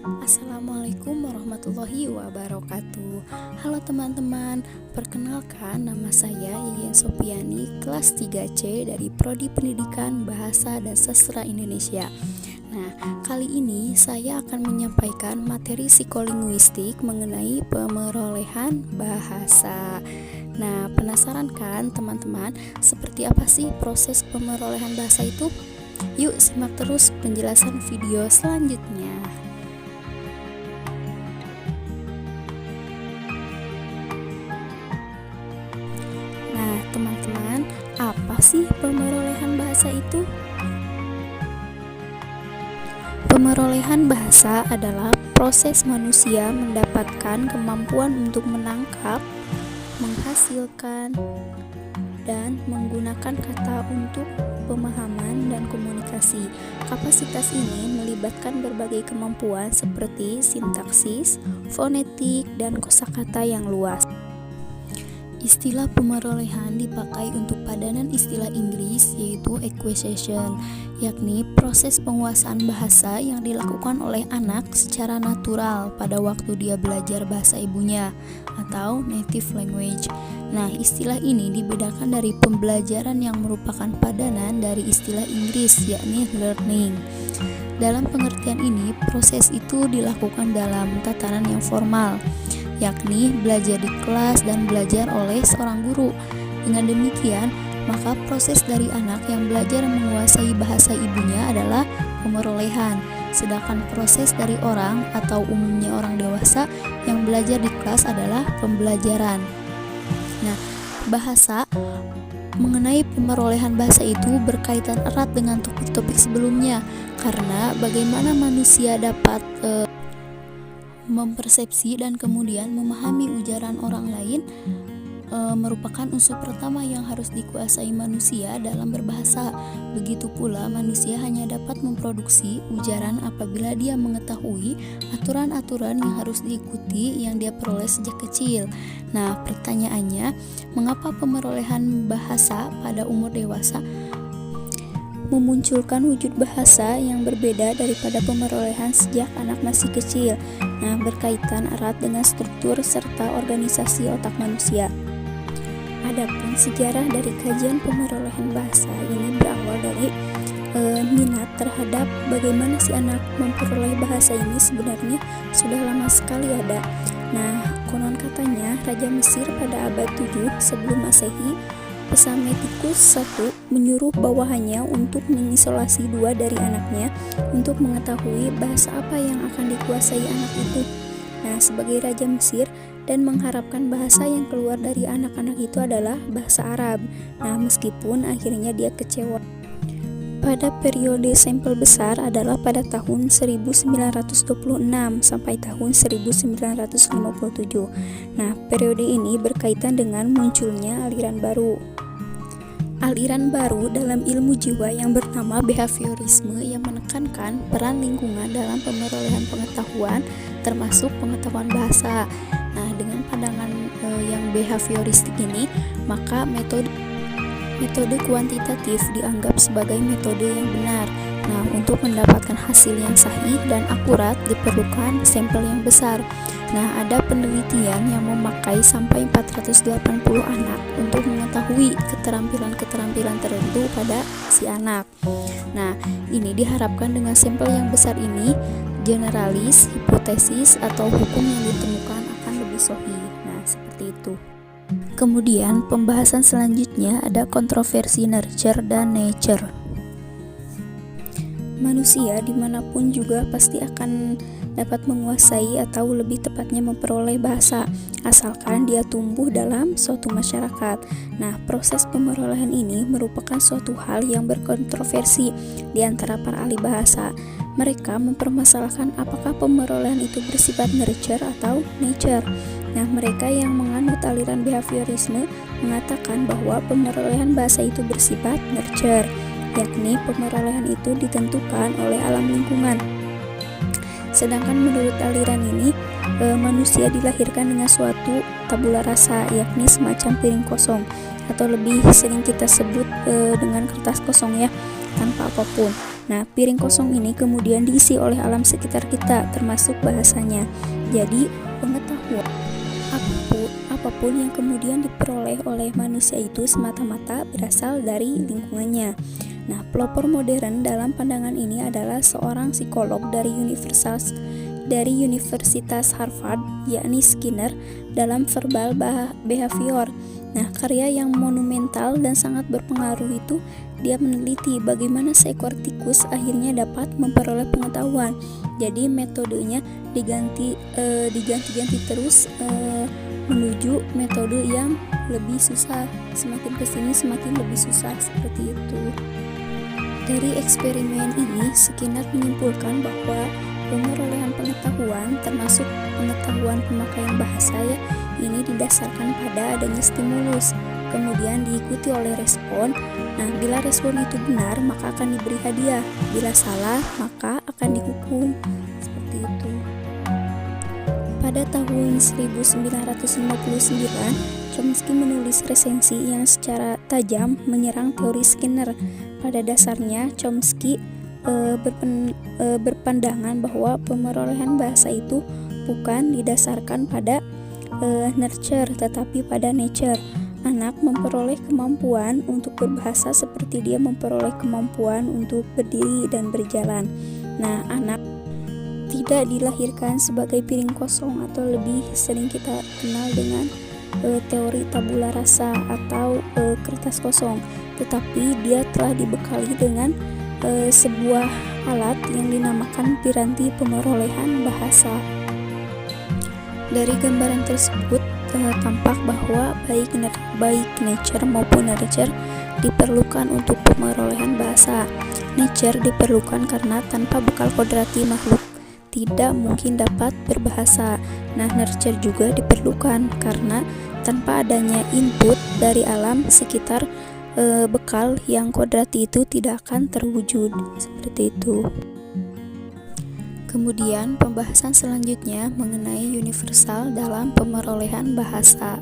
Assalamualaikum warahmatullahi wabarakatuh. Halo teman-teman, perkenalkan nama saya Yeyen Sopiani, kelas 3C dari Prodi Pendidikan Bahasa dan Sastra Indonesia. Nah, kali ini saya akan menyampaikan materi psikolinguistik mengenai pemerolehan bahasa. Nah, penasaran kan teman-teman, seperti apa sih proses pemerolehan bahasa itu? Yuk simak terus penjelasan video selanjutnya. Nah, teman-teman, apa sih pemerolehan bahasa itu? Pemerolehan bahasa adalah proses manusia mendapatkan kemampuan untuk menangkap, menghasilkan, dan menggunakan kata untuk pemahaman dan komunikasi. Kapasitas ini melibatkan berbagai kemampuan seperti sintaksis, fonetik, dan kosakata yang luas. Istilah pemerolehan dipakai untuk padanan istilah Inggris yaitu acquisition, yakni proses penguasaan bahasa yang dilakukan oleh anak secara natural pada waktu dia belajar bahasa ibunya atau native language. Nah, istilah ini dibedakan dari pembelajaran yang merupakan padanan dari istilah Inggris yakni learning. Dalam pengertian ini, proses itu dilakukan dalam tatanan yang formal, yakni belajar di kelas dan belajar oleh seorang guru. Dengan demikian, maka proses dari anak yang belajar menguasai bahasa ibunya adalah pemerolehan, sedangkan proses dari orang atau umumnya orang dewasa yang belajar di kelas adalah pembelajaran. Nah, mengenai pemerolehan bahasa itu berkaitan erat dengan topik-topik sebelumnya, karena bagaimana manusia dapat mempersepsi dan kemudian memahami ujaran orang lain merupakan unsur pertama yang harus dikuasai manusia dalam berbahasa. Begitu pula manusia hanya dapat memproduksi ujaran apabila dia mengetahui aturan-aturan yang harus diikuti yang dia peroleh sejak kecil. Nah, pertanyaannya, mengapa pemerolehan bahasa pada umur dewasa memunculkan wujud bahasa yang berbeda daripada pemerolehan sejak anak masih kecil? Nah, berkaitan erat dengan struktur serta organisasi otak manusia. Adapun sejarah dari kajian pemerolehan bahasa ini berawal dari minat terhadap bagaimana si anak memperoleh bahasa ini sebenarnya sudah lama sekali ada. Nah, konon katanya Raja Mesir pada abad 7 sebelum Masehi, Psametikus I menyuruh bawahannya untuk mengisolasi 2 dari anaknya untuk mengetahui bahasa apa yang akan dikuasai anak itu. Nah, sebagai Raja Mesir dan mengharapkan bahasa yang keluar dari anak-anak itu adalah bahasa Arab. Nah, meskipun akhirnya dia kecewa. Pada periode sampel besar adalah pada tahun 1926 sampai tahun 1957. Nah, periode ini berkaitan dengan munculnya aliran baru. Aliran baru dalam ilmu jiwa yang bernama behaviorisme yang menekankan peran lingkungan dalam pemerolehan pengetahuan termasuk pengetahuan bahasa. Nah, dengan pandangan yang behavioristik ini, maka metode kuantitatif dianggap sebagai metode yang benar. Nah, untuk mendapatkan hasil yang sahih dan akurat diperlukan sampel yang besar. Nah, ada penelitian yang memakai sampai 480 anak untuk mengetahui keterampilan-keterampilan tertentu pada si anak. Nah, ini diharapkan dengan sampel yang besar ini, generalis, hipotesis, atau hukum yang ditemukan akan lebih sahih. Nah, seperti itu. Kemudian pembahasan selanjutnya ada kontroversi nurture dan nature. Manusia dimanapun juga pasti akan dapat menguasai atau lebih tepatnya memperoleh bahasa, asalkan dia tumbuh dalam suatu masyarakat. Nah, proses pemerolehan ini merupakan suatu hal yang berkontroversi di antara para ahli bahasa. Mereka mempermasalahkan apakah pemerolehan itu bersifat nurture atau nature. Nah, mereka yang menganut aliran behaviorisme mengatakan bahwa pemerolehan bahasa itu bersifat nurture, yakni pemerolehan itu ditentukan oleh alam lingkungan. Sedangkan menurut aliran ini, manusia dilahirkan dengan suatu tabula rasa, yakni semacam piring kosong, atau lebih sering kita sebut dengan kertas kosong ya, tanpa apapun. Nah, piring kosong ini kemudian diisi oleh alam sekitar kita, termasuk bahasanya. Jadi, pengetahuan apapun yang kemudian diperoleh oleh manusia itu semata-mata berasal dari lingkungannya. Nah, pelopor modern dalam pandangan ini adalah seorang psikolog dari Universitas Harvard, yakni Skinner, dalam Verbal Behavior. Nah, karya yang monumental dan sangat berpengaruh itu, dia meneliti bagaimana seekor tikus akhirnya dapat memperoleh pengetahuan. Jadi metodenya diganti terus menuju metode yang lebih susah. Semakin kesini semakin lebih susah, seperti itu. Dari eksperimen ini, Skinner menyimpulkan bahwa pemerolehan pengetahuan, termasuk pengetahuan pemakaian bahasa ini didasarkan pada adanya stimulus, kemudian diikuti oleh respon. Nah, bila respon itu benar, maka akan diberi hadiah. Bila salah, maka akan dihukum. Seperti itu. Pada tahun 1959, Chomsky menulis resensi yang secara tajam menyerang teori Skinner. Pada dasarnya, Chomsky berpandangan bahwa pemerolehan bahasa itu bukan didasarkan pada nurture, tetapi pada nature. Anak memperoleh kemampuan untuk berbahasa seperti dia memperoleh kemampuan untuk berdiri dan berjalan. Nah, anak tidak dilahirkan sebagai piring kosong, atau lebih sering kita kenal dengan teori tabula rasa atau kertas kosong, tetapi dia telah dibekali dengan sebuah alat yang dinamakan piranti pemerolehan bahasa. Dari gambaran tersebut tampak bahwa baik nature maupun nurture diperlukan untuk pemerolehan bahasa. Nature diperlukan karena tanpa bekal kodrati makhluk tidak mungkin dapat berbahasa. Nah, nurture juga diperlukan karena tanpa adanya input dari alam sekitar, bekal yang kodrati itu tidak akan terwujud. Seperti itu. Kemudian pembahasan selanjutnya mengenai universal dalam pemerolehan bahasa.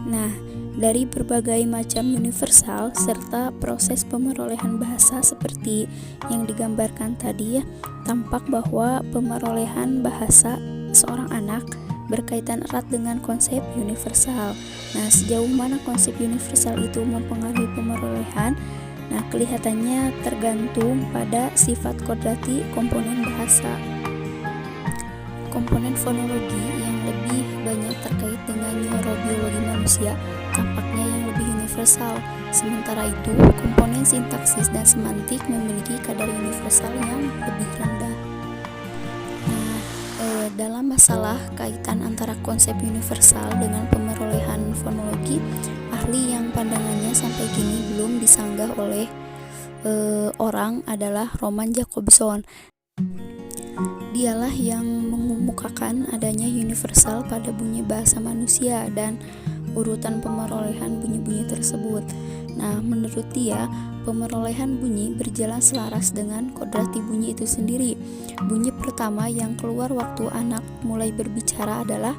Nah, dari berbagai macam universal serta proses pemerolehan bahasa seperti yang digambarkan tadi tampak bahwa pemerolehan bahasa seorang anak berkaitan erat dengan konsep universal. Nah, sejauh mana konsep universal itu mempengaruhi pemerolehan? Nah, kelihatannya tergantung pada sifat kodrati komponen bahasa. Komponen fonologi yang lebih banyak terkait dengan neurobiologi manusia tampaknya yang lebih universal. Sementara itu, komponen sintaksis dan semantik memiliki kadar universal yang lebih rendah. Nah, dalam masalah kaitan antara konsep universal dengan pemerolehan fonologi, ahli yang pandangannya sampai kini belum disanggah oleh orang adalah Roman Jakobson. Dialah yang mengemukakan adanya universal pada bunyi bahasa manusia dan urutan pemerolehan bunyi-bunyi tersebut. Nah, menurut dia, pemerolehan bunyi berjalan selaras dengan kodrati bunyi itu sendiri. Bunyi pertama yang keluar waktu anak mulai berbicara adalah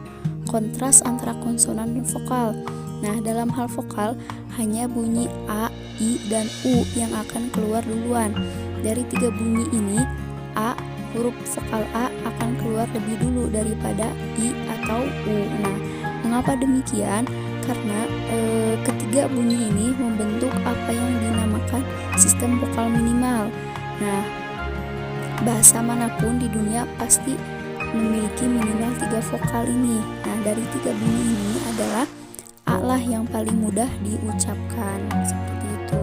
kontras antara konsonan dan vokal. Nah, dalam hal vokal, hanya bunyi A, I, dan U yang akan keluar duluan. Dari tiga bunyi ini, huruf vokal A akan keluar lebih dulu daripada I atau U. Nah, mengapa demikian? Karena ketiga bunyi ini membentuk apa yang dinamakan sistem vokal minimal. Nah, bahasa manapun di dunia pasti memiliki minimal 3 vokal ini. Nah, dari 3 bunyi ini adalah A lah yang paling mudah diucapkan, seperti itu.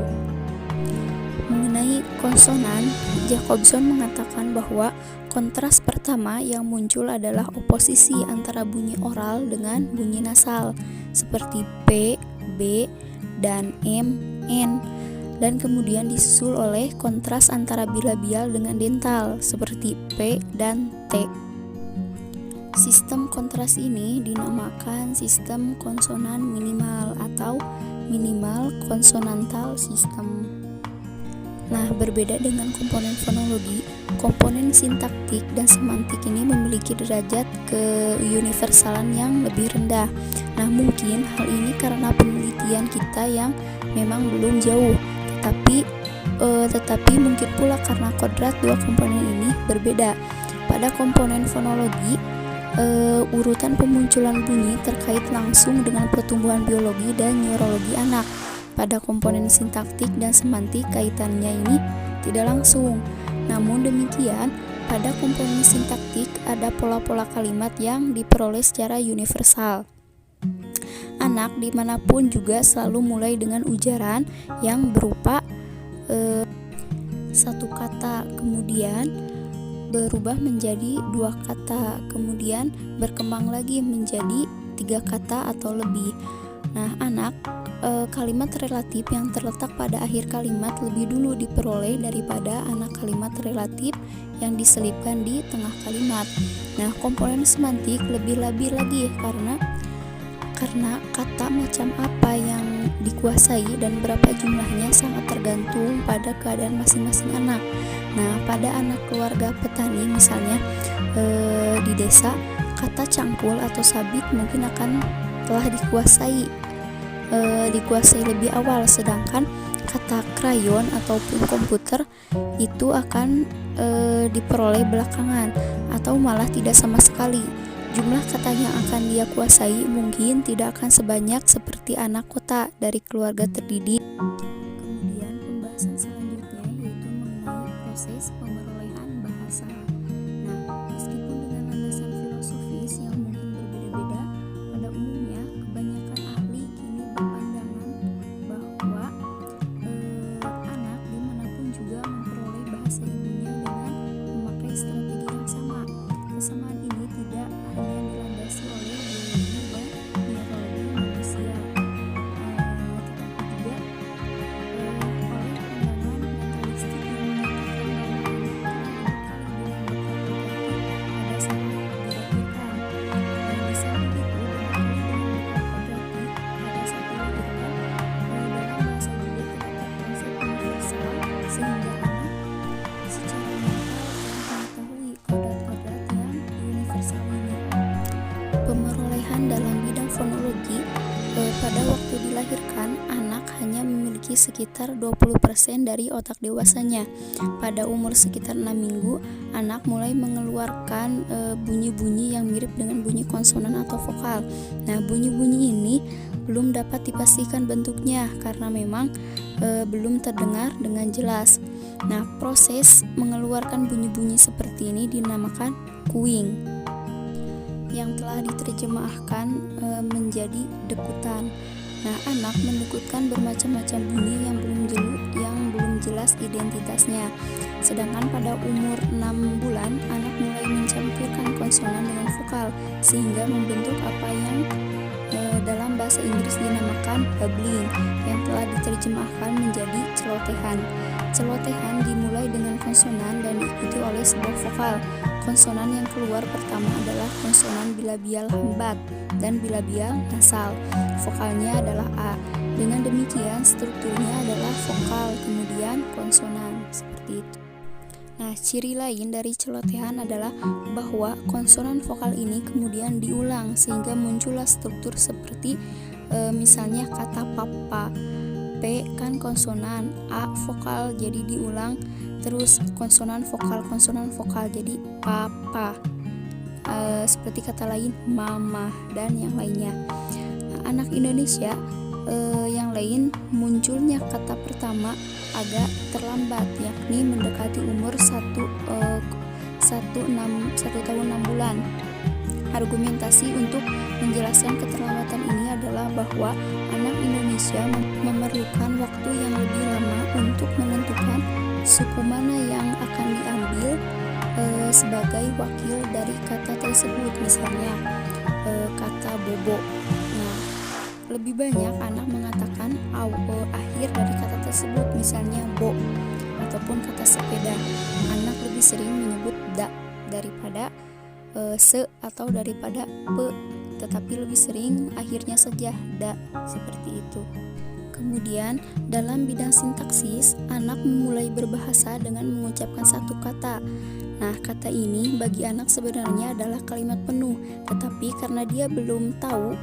Mengenai konsonan, Jakobson mengatakan bahwa kontras pertama yang muncul adalah oposisi antara bunyi oral dengan bunyi nasal, seperti P, B, dan M, N, dan kemudian disusul oleh kontras antara bilabial dengan dental, seperti P dan T. Sistem kontras ini dinamakan sistem konsonan minimal atau minimal konsonantal system. Nah, berbeda dengan komponen fonologi, komponen sintaktik dan semantik ini memiliki derajat keuniversalan yang lebih rendah. Nah, mungkin hal ini karena penelitian kita yang memang belum jauh, tetapi tetapi mungkin pula karena kodrat dua komponen ini berbeda. Pada komponen fonologi, urutan pemunculan bunyi terkait langsung dengan pertumbuhan biologi dan neurologi anak. Pada komponen sintaktik dan semantik, kaitannya ini tidak langsung. Namun demikian, pada komponen sintaktik ada pola-pola kalimat yang diperoleh secara universal. Anak dimanapun juga selalu mulai dengan ujaran yang berupa satu kata, kemudian berubah menjadi dua kata, kemudian berkembang lagi menjadi 3 kata atau lebih. Nah, anak kalimat relatif yang terletak pada akhir kalimat lebih dulu diperoleh daripada anak kalimat relatif yang diselipkan di tengah kalimat. Nah, komponen semantik lebih labil lagi karena kata macam apa yang dikuasai dan berapa jumlahnya sangat tergantung pada keadaan masing-masing anak. Nah, pada anak keluarga petani misalnya di desa, kata cangkul atau sabit mungkin akan telah dikuasai lebih awal, sedangkan kata krayon ataupun komputer itu akan diperoleh belakangan atau malah tidak sama sekali. Jumlah kata yang akan dia kuasai mungkin tidak akan sebanyak seperti anak kota dari keluarga terdidik. Kemudian pembahasan selanjutnya yaitu mengenai proses pemerolehan bahasa. Nah, meskipun dengan landasan filosofis yang mungkin berbeda-beda, pada umumnya kebanyakan ahli kini berpandangan bahwa anak dimanapun juga memperoleh bahasa ibunya dengan memakai strategi yang sama. Kesamaan ini tidak hanya dilandasi oleh biologi dan neurologi manusia, tetapi juga oleh pandangan mentalistik yang menyatakan bahwa anak telah dibekali dengan bakat kodratik pada saat dilahirkan. Di samping itu, dibekali dengan bakat kodratik pada saat dilahirkan, dalam bahasa juga terdapat konsep universal sehingga anak secara mental telah mengetahui kodrat-kodrat yang universal ini. Pemerolehan dalam bidang fonologi, pada waktu dilahirkan anak hanya memiliki sekitar 20% dari otak dewasanya. Pada umur sekitar 6 minggu, anak mulai mengeluarkan bunyi-bunyi yang mirip dengan bunyi konsonan atau vokal. Nah, bunyi-bunyi ini belum dapat dipastikan bentuknya karena memang belum terdengar dengan jelas. Nah, proses mengeluarkan bunyi-bunyi seperti ini dinamakan cooing, yang telah diterjemahkan menjadi dekutan. Nah, anak mendekutkan bermacam-macam bunyi yang belum jelas identitasnya. Sedangkan pada umur 6 bulan, anak mulai mencampurkan konsonan dengan vokal sehingga membentuk apa yang dalam bahasa Inggris dinamakan babbling, yang telah diterjemahkan menjadi celotehan. Celotehan dimulai dengan konsonan dan diikuti oleh sebuah vokal. Konsonan yang keluar pertama adalah konsonan bilabial hambat dan bilabial nasal. Vokalnya adalah A. Dengan demikian strukturnya adalah vokal kemudian konsonan, seperti itu. Nah, ciri lain dari celotehan adalah bahwa konsonan vokal ini kemudian diulang sehingga muncullah struktur seperti misalnya kata papa. P kan konsonan, A vokal jadi diulang, terus konsonan vokal jadi papa. Seperti kata lain mama dan yang lainnya. Nah, anak Indonesia yang lain munculnya kata pertama agak terlambat, yakni mendekati umur 1 tahun 6 bulan. Argumentasi untuk menjelaskan keterlambatan ini adalah bahwa anak Indonesia memerlukan waktu yang lebih lama untuk menentukan suku mana yang akan diambil sebagai wakil dari kata tersebut, misalnya kata bobo. Nah, lebih banyak anak mengatakan akhir dari kata tersebut, misalnya bo, ataupun kata sepeda. Anak lebih sering menyebut da daripada se atau daripada pe, tetapi lebih sering akhirnya saja da, seperti itu. Kemudian dalam bidang sintaksis, anak memulai berbahasa dengan mengucapkan satu kata. Nah, kata ini bagi anak sebenarnya adalah kalimat penuh, tetapi karena dia belum tahu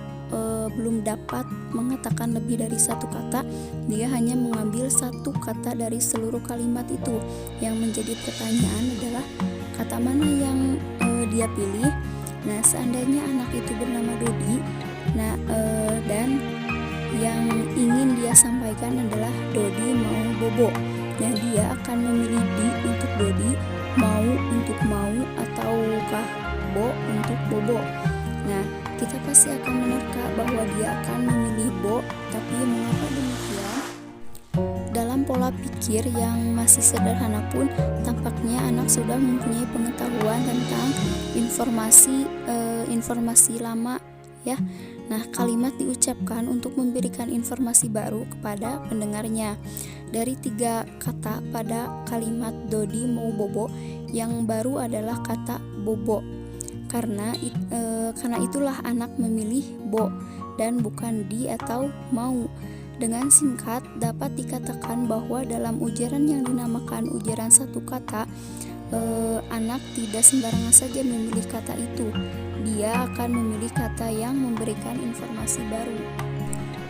belum dapat mengatakan lebih dari satu kata, dia hanya mengambil satu kata dari seluruh kalimat itu. Yang menjadi pertanyaan adalah kata mana yang dia pilih. Nah, seandainya anak itu bernama Dodi, dan yang ingin dia sampaikan adalah Dodi mau bobo. Nah, dia akan memilih di untuk Dodi, mau untuk mau, ataukah bo untuk bobo. Nah, kita pasti akan menerka bahwa dia akan memilih bo, tapi mengapa demikian? Dalam pola pikir yang masih sederhana pun, tampaknya anak sudah mempunyai pengetahuan tentang informasi lama, ya. Nah, kalimat diucapkan untuk memberikan informasi baru kepada pendengarnya. Dari 3 kata pada kalimat Dodi mau bobo, yang baru adalah kata bobo. Karena itulah anak memilih bo dan bukan di atau mau. Dengan singkat, dapat dikatakan bahwa dalam ujaran yang dinamakan ujaran satu kata, anak tidak sembarangan saja memilih kata itu. Dia akan memilih kata yang memberikan informasi baru.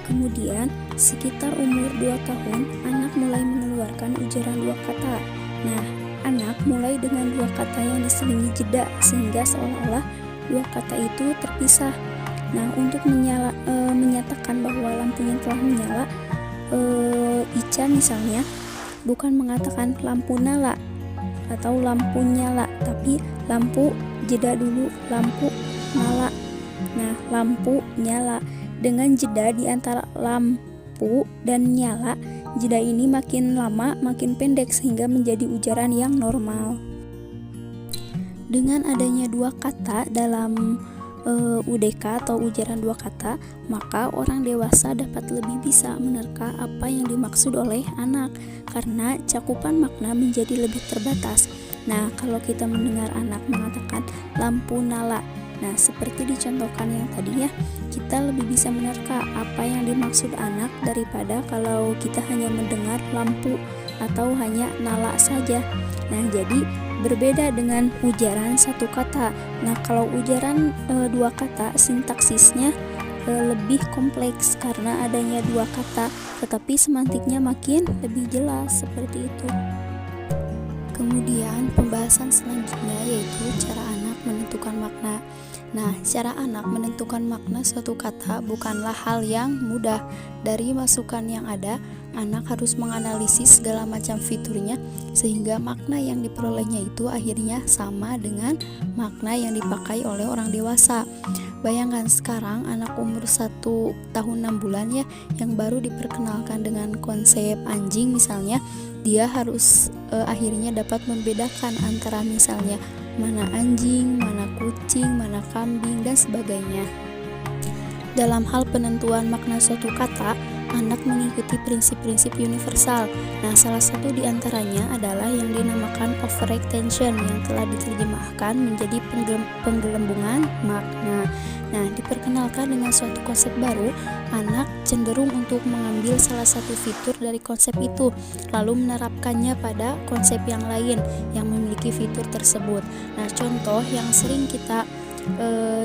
Kemudian, sekitar umur 2 tahun, anak mulai mengeluarkan ujaran 2 kata. Nah, anak mulai dengan 2 kata yang diselingi jeda, sehingga seolah-olah 2 kata itu terpisah. Nah, untuk menyatakan bahwa lampunya telah menyala, Ica misalnya bukan mengatakan lampu nyala atau lampu nyala, tapi lampu jeda dulu, lampu nyala. Nah, lampu nyala dengan jeda di antara lampu dan nyala. Jeda ini makin lama makin pendek sehingga menjadi ujaran yang normal. Dengan adanya 2 kata dalam UDK atau ujaran 2 kata, maka orang dewasa dapat lebih bisa menerka apa yang dimaksud oleh anak karena cakupan makna menjadi lebih terbatas. Nah, kalau kita mendengar anak mengatakan lampu nyala, nah seperti dicontohkan yang tadi ya, kita lebih bisa menerka apa yang dimaksud anak daripada kalau kita hanya mendengar lampu atau hanya nyala saja. Nah, jadi berbeda dengan ujaran satu kata. Nah, kalau ujaran 2 kata, sintaksisnya lebih kompleks karena adanya 2 kata, tetapi semantiknya makin lebih jelas seperti itu. Kemudian pembahasan selanjutnya yaitu cara anak menentukan makna. Nah, cara anak menentukan makna suatu kata bukanlah hal yang mudah. Dari masukan yang ada, anak harus menganalisis segala macam fiturnya sehingga makna yang diperolehnya itu akhirnya sama dengan makna yang dipakai oleh orang dewasa. Bayangkan sekarang anak umur 1 tahun 6 bulan ya, yang baru diperkenalkan dengan konsep anjing misalnya, dia harus akhirnya dapat membedakan antara misalnya mana anjing, mana kucing, mana kambing, dan sebagainya. Dalam hal penentuan makna suatu kata, anak mengikuti prinsip-prinsip universal. Nah, salah satu di antaranya adalah yang dinamakan overextension yang telah diterjemahkan menjadi penggelembungan makna. Nah, diperkenalkan dengan suatu konsep baru, anak cenderung untuk mengambil salah satu fitur dari konsep itu, lalu menerapkannya pada konsep yang lain yang memiliki fitur tersebut. Nah, contoh yang sering kita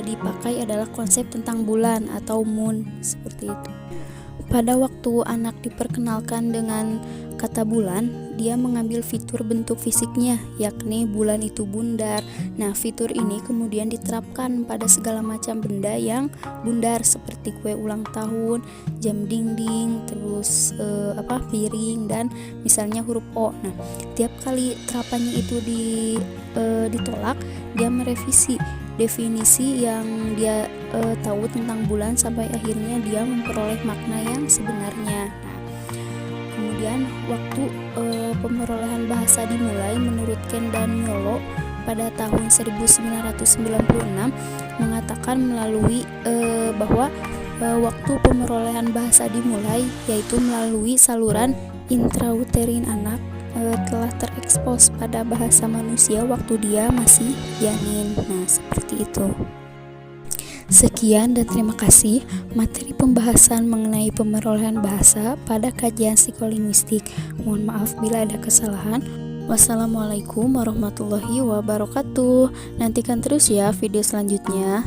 dipakai adalah konsep tentang bulan atau moon, seperti itu. Pada waktu anak diperkenalkan dengan kata bulan, dia mengambil fitur bentuk fisiknya, yakni bulan itu bundar. Nah, fitur ini kemudian diterapkan pada segala macam benda yang bundar seperti kue ulang tahun, jam dinding, terus piring, dan misalnya huruf O. Nah, tiap kali terapannya itu ditolak, dia merevisi definisi yang dia tahu tentang bulan sampai akhirnya dia memperoleh makna yang sebenarnya. Nah, kemudian waktu pemerolehan bahasa dimulai menurut Ken dan Nyolo pada tahun 1996 mengatakan melalui bahwa waktu pemerolehan bahasa dimulai yaitu melalui saluran intrauterin anak telah terekspos pada bahasa manusia waktu dia masih janin. Nah, seperti itu. Sekian dan terima kasih materi pembahasan mengenai pemerolehan bahasa pada kajian psikolinguistik. Mohon maaf bila ada kesalahan. Wassalamualaikum warahmatullahi wabarakatuh. Nantikan terus ya video selanjutnya.